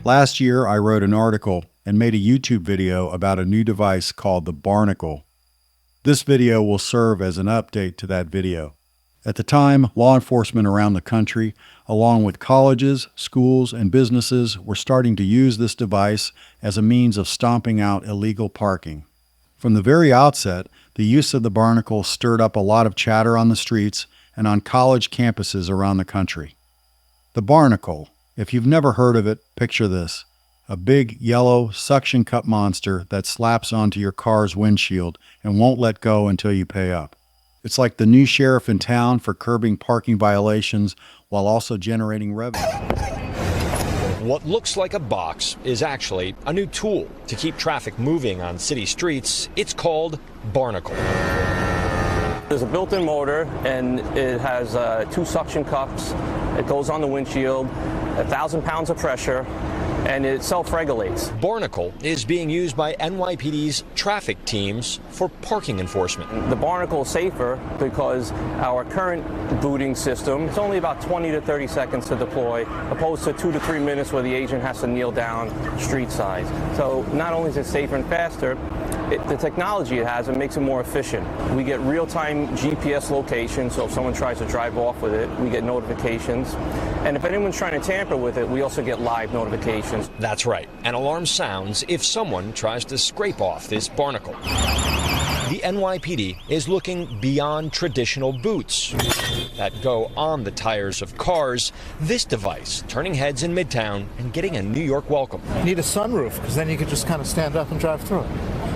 Last year, I wrote an article and made a YouTube video about a new device called the Barnacle. This video will serve as an update to that video. At the time, law enforcement around the country, along with colleges, schools, and businesses, were starting to use this device as a means of stomping out illegal parking. From the very outset, the use of the Barnacle stirred up a lot of chatter on the streets and on college campuses around the country. The Barnacle, if you've never heard of it, picture this: a big, yellow, suction cup monster that slaps onto your car's windshield and won't let go until you pay up. It's like the new sheriff in town for curbing parking violations while also generating revenue. What looks like a box is actually a new tool to keep traffic moving on city streets. It's called Barnacle. There's a built-in motor, and it has 2 suction cups. It goes on the windshield, 1,000 pounds of pressure, and it self-regulates. Barnacle is being used by NYPD's traffic teams for parking enforcement. The Barnacle is safer because our current booting system, it's only about 20 to 30 seconds to deploy, opposed to 2 to 3 minutes where the agent has to kneel down street side. So not only is it safer and faster, the technology it has, it makes it more efficient. We get real-time GPS location, so if someone tries to drive off with it, we get notifications. And if anyone's trying to tamper with it, we also get live notifications. That's right. An alarm sounds if someone tries to scrape off this Barnacle. The NYPD is looking beyond traditional boots that go on the tires of cars. This device turning heads in Midtown and getting a New York welcome. You need a sunroof, because then you could just kind of stand up and drive through it.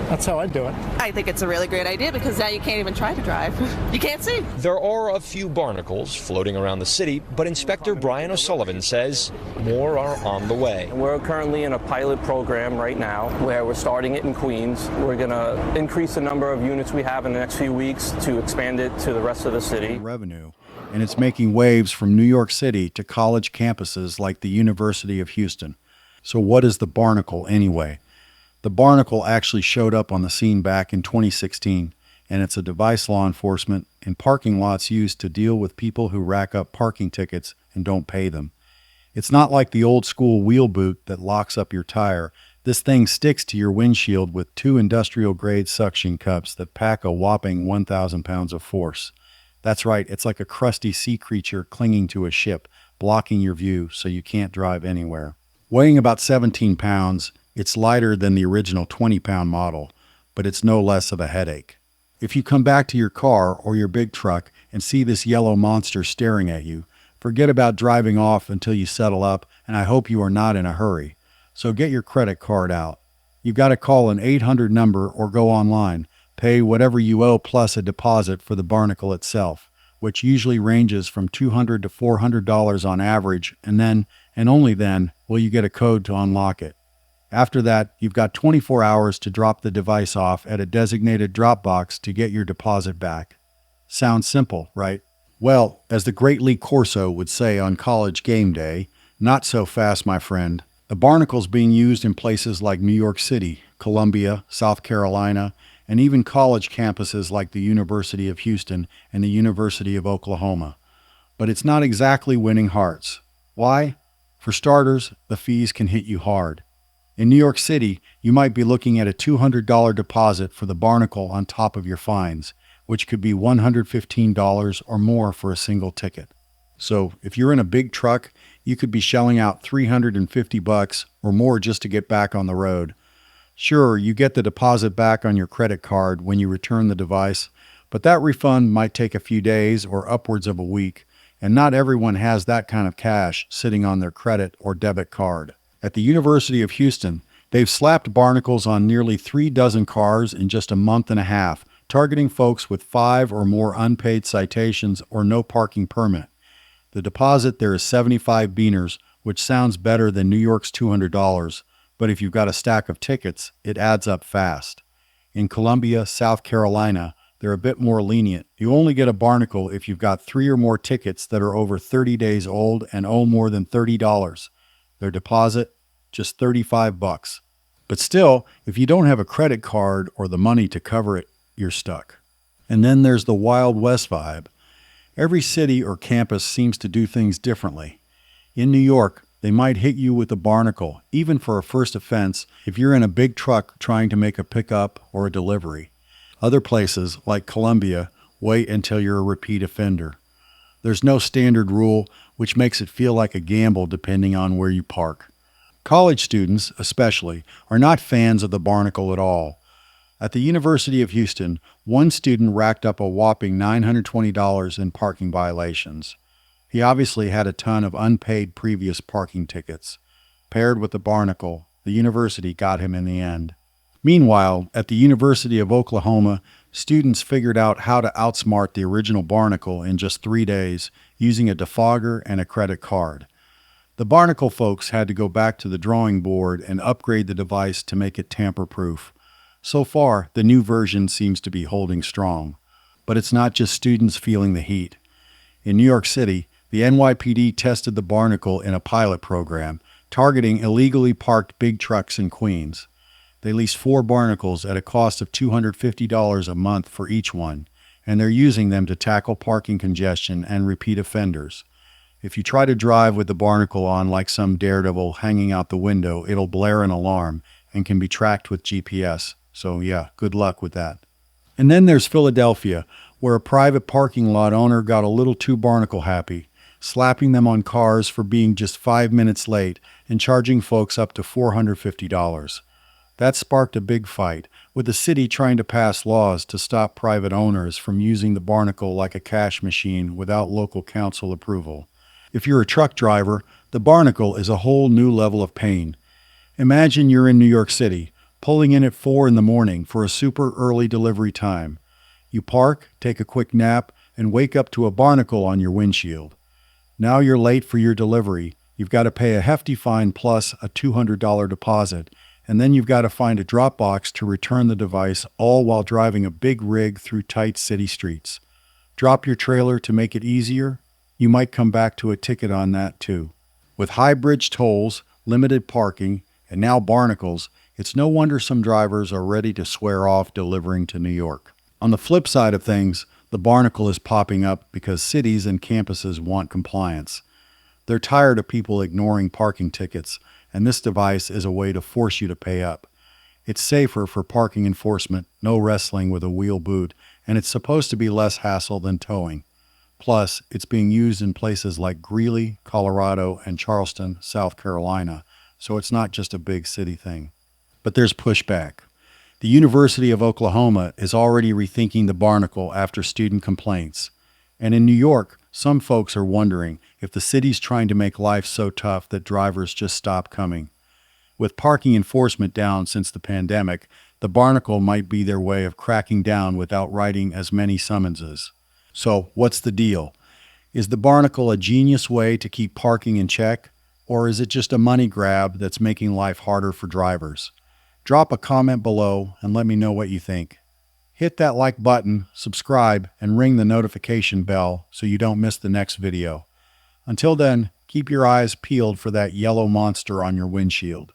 That's how I do it. I think it's a really great idea because now you can't even try to drive. You can't see. There are a few Barnacles floating around the city, but Inspector Brian O'Sullivan says more are on the way. We're currently in a pilot program right now where we're starting it in Queens. We're going to increase the number of units we have in the next few weeks to expand it to the rest of the city. Revenue. And it's making waves from New York City to college campuses like the University of Houston. So what is the Barnacle anyway? The Barnacle actually showed up on the scene back in 2016, and it's a device law enforcement and parking lots used to deal with people who rack up parking tickets and don't pay them. It's not like the old school wheel boot that locks up your tire. This thing sticks to your windshield with 2 industrial-grade suction cups that pack a whopping 1,000 pounds of force. That's right, it's like a crusty sea creature clinging to a ship, blocking your view so you can't drive anywhere. Weighing about 17 pounds, it's lighter than the original 20-pound model, but it's no less of a headache. If you come back to your car or your big truck and see this yellow monster staring at you, forget about driving off until you settle up, and I hope you are not in a hurry. So get your credit card out. You've got to call an 800 number or go online, pay whatever you owe plus a deposit for the Barnacle itself, which usually ranges from $200 to $400 on average, and then, and only then, will you get a code to unlock it. After that, you've got 24 hours to drop the device off at a designated drop box to get your deposit back. Sounds simple, right? Well, as the great Lee Corso would say on college game day, not so fast, my friend. The Barnacle's being used in places like New York City, Columbia, South Carolina, and even college campuses like the University of Houston and the University of Oklahoma. But it's not exactly winning hearts. Why? For starters, the fees can hit you hard. In New York City, you might be looking at a $200 deposit for the Barnacle on top of your fines, which could be $115 or more for a single ticket. So if you're in a big truck, you could be shelling out $350 or more just to get back on the road. Sure, you get the deposit back on your credit card when you return the device, but that refund might take a few days or upwards of a week, and not everyone has that kind of cash sitting on their credit or debit card. At the University of Houston, they've slapped Barnacles on nearly 3 dozen cars in just a month and a half, targeting folks with 5 or more unpaid citations or no parking permit. The deposit there is 75 beaners, which sounds better than New York's $200, but if you've got a stack of tickets, it adds up fast. In Columbia, South Carolina, they're a bit more lenient. You only get a Barnacle if you've got 3 or more tickets that are over 30 days old and owe more than $30. Their deposit, just $35. But still, if you don't have a credit card or the money to cover it, you're stuck. And then there's the Wild West vibe. Every city or campus seems to do things differently. In New York, They might hit you with a barnacle, even for a first offense, if you're in a big truck trying to make a pickup or a delivery. Other places, like Columbia, wait until you're a repeat offender. There's no standard rule, which makes it feel like a gamble depending on where you park. College students, especially, are not fans of the barnacle at all. At the University of Houston, one student racked up a whopping $920 in parking violations. He obviously had a ton of unpaid previous parking tickets. Paired with the barnacle, the university got him in the end. Meanwhile, at the University of Oklahoma, students figured out how to outsmart the original barnacle in just 3 days using a defogger and a credit card. The barnacle folks had to go back to the drawing board and upgrade the device to make it tamper-proof. So far, the new version seems to be holding strong. But it's not just students feeling the heat. In New York City, the NYPD tested the barnacle in a pilot program, targeting illegally parked big trucks in Queens. They leased 4 barnacles at a cost of $250 a month for each one, and they're using them to tackle parking congestion and repeat offenders. If you try to drive with the barnacle on like some daredevil hanging out the window, it'll blare an alarm and can be tracked with GPS. So yeah, good luck with that. And then there's Philadelphia, where a private parking lot owner got a little too barnacle happy, slapping them on cars for being just 5 minutes late and charging folks up to $450. That sparked a big fight, with the city trying to pass laws to stop private owners from using the barnacle like a cash machine without local council approval. If you're a truck driver, the barnacle is a whole new level of pain. Imagine you're in New York City, pulling in at 4 in the morning for a super early delivery time. You park, take a quick nap, and wake up to a barnacle on your windshield. Now you're late for your delivery. You've got to pay a hefty fine plus a $200 deposit, and then you've got to find a drop box to return the device, all while driving a big rig through tight city streets. Drop your trailer to make it easier? You might come back to a ticket on that too. With high bridge tolls, limited parking, and now barnacles, it's no wonder some drivers are ready to swear off delivering to New York. On the flip side of things, the barnacle is popping up because cities and campuses want compliance. They're tired of people ignoring parking tickets, and this device is a way to force you to pay up. It's safer for parking enforcement, no wrestling with a wheel boot, and it's supposed to be less hassle than towing. Plus, it's being used in places like Greeley, Colorado, and Charleston, South Carolina, so it's not just a big city thing. But there's pushback. The University of Oklahoma is already rethinking the barnacle after student complaints. And in New York, some folks are wondering if the city's trying to make life so tough that drivers just stop coming. With parking enforcement down since the pandemic, the barnacle might be their way of cracking down without writing as many summonses. So, what's the deal? Is the barnacle a genius way to keep parking in check, or is it just a money grab that's making life harder for drivers? Drop a comment below and let me know what you think. Hit that like button, subscribe, and ring the notification bell so you don't miss the next video. Until then, keep your eyes peeled for that yellow monster on your windshield.